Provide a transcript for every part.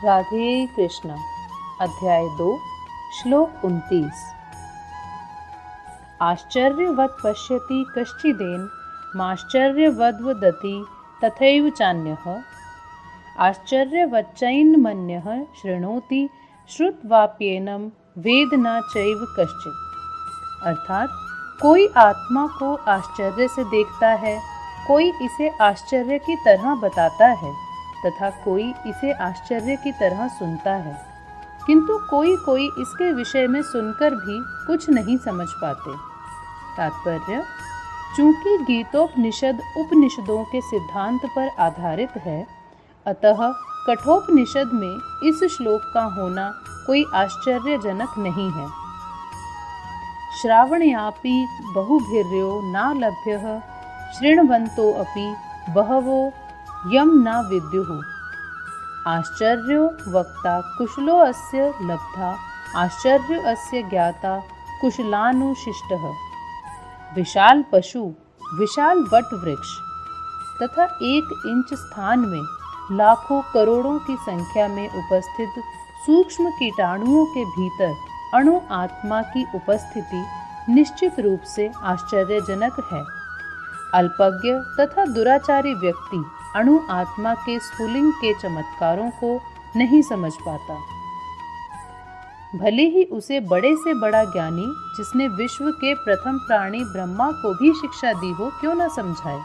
राधे कृष्ण। अध्याय 2 श्लोक 29। आश्चर्यवत् पश्यति कश्चिदेन माश्चर्यवद्वदति तथैव चान्यः। आश्चर्यवच्चैनमन्यः शृणोति श्रुत्वाप्येनं वेद न चैव कश्चित्। अर्थात कोई आत्मा को आश्चर्य से देखता है, कोई इसे आश्चर्य की तरह बताता है तथा कोई इसे आश्चर्य की तरह सुनता है, किंतु कोई कोई इसके विषय में सुनकर भी कुछ नहीं समझ पाते। तात्पर्य: चूंकि गीतोपनिषद उपनिषदों के सिद्धांत पर आधारित है, अतः कठोपनिषद में इस श्लोक का होना कोई आश्चर्यजनक नहीं है। श्रावणयापि बहुभिर्यो न लभ्यः शृण्वन्तोऽपि बहवो यं न विद्युः। आश्चर्यो वक्ता कुशलो अस्य लब्धा आश्चर्यो अस्य ज्ञाता कुशलानुशिष्टः। विशाल पशु, विशाल वट वृक्ष तथा 1 इंच स्थान में लाखों करोड़ों की संख्या में उपस्थित सूक्ष्म कीटाणुओं के भीतर अणु आत्मा की उपस्थिति निश्चित रूप से आश्चर्यजनक है। अल्पज्ञ तथा दुराचारी व्यक्ति अणु आत्मा के स्फुलिंग के चमत्कारों को नहीं समझ पाता। भले ही उसे बड़े से बड़ा ज्ञानी, जिसने विश्व के प्रथम प्राणी ब्रह्मा को भी शिक्षा दी हो, क्यों न समझाए।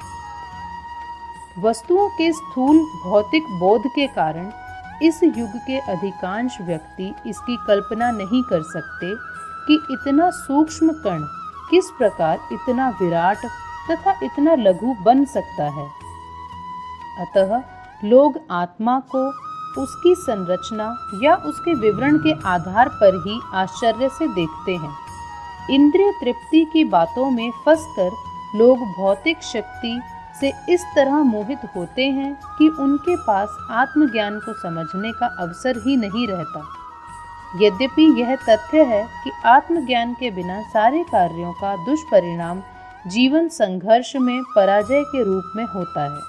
वस्तुओं के स्थूल भौतिक बोध के कारण इस युग के अधिकांश व्यक्ति इसकी कल्पना नहीं कर सकते कि इतना सूक्ष्म कण किस प्रकार इतना विराट तथा इतना लघु बन सकता है। अतः लोग आत्मा को उसकी संरचना या उसके विवरण के आधार पर ही आश्चर्य से देखते हैं। इंद्रिय तृप्ति की बातों में फंसकर लोग भौतिक शक्ति से इस तरह मोहित होते हैं कि उनके पास आत्मज्ञान को समझने का अवसर ही नहीं रहता। यद्यपि यह तथ्य है कि आत्मज्ञान के बिना सारे कार्यों का दुष्परिणाम जीवन संघर्ष में पराजय के रूप में होता है।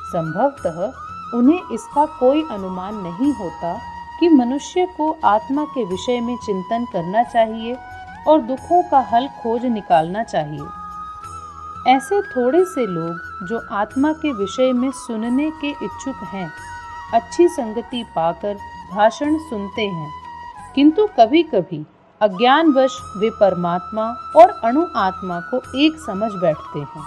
संभवतः उन्हें इसका कोई अनुमान नहीं होता कि मनुष्य को आत्मा के विषय में चिंतन करना चाहिए और दुखों का हल खोज निकालना चाहिए। ऐसे थोड़े से लोग जो आत्मा के विषय में सुनने के इच्छुक हैं, अच्छी संगति पाकर भाषण सुनते हैं, किंतु कभी कभी अज्ञानवश वे परमात्मा और अणु आत्मा को एक समझ बैठते हैं।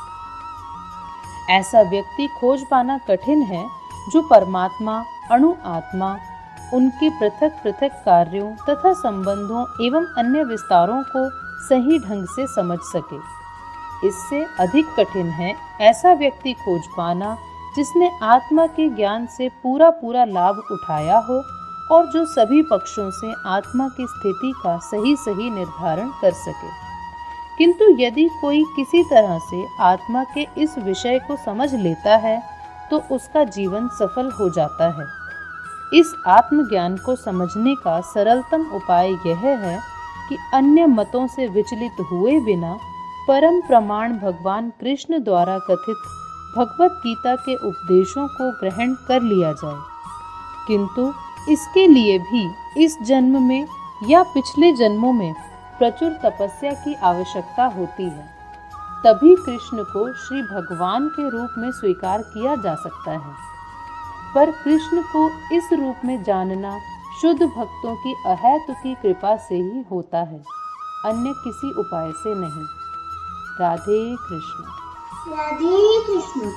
ऐसा व्यक्ति खोज पाना कठिन है जो परमात्मा, अणु आत्मा, उनके पृथक पृथक कार्यों तथा संबंधों एवं अन्य विस्तारों को सही ढंग से समझ सके। इससे अधिक कठिन है ऐसा व्यक्ति खोज पाना जिसने आत्मा के ज्ञान से पूरा पूरा लाभ उठाया हो और जो सभी पक्षों से आत्मा की स्थिति का सही सही निर्धारण कर सके। किंतु यदि कोई किसी तरह से आत्मा के इस विषय को समझ लेता है तो उसका जीवन सफल हो जाता है। इस आत्मज्ञान को समझने का सरलतम उपाय यह है कि अन्य मतों से विचलित हुए बिना परम प्रमाण भगवान कृष्ण द्वारा कथित भगवत गीता के उपदेशों को ग्रहण कर लिया जाए। किंतु इसके लिए भी इस जन्म में या पिछले जन्मों में प्रचुर तपस्या की आवश्यकता होती है। तभी कृष्ण को श्री भगवान के रूप में स्वीकार किया जा सकता है। पर कृष्ण को इस रूप में जानना शुद्ध भक्तों की अहेतुकी कृपा से ही होता है, अन्य किसी उपाय से नहीं। राधे कृष्ण। राधे कृष्ण।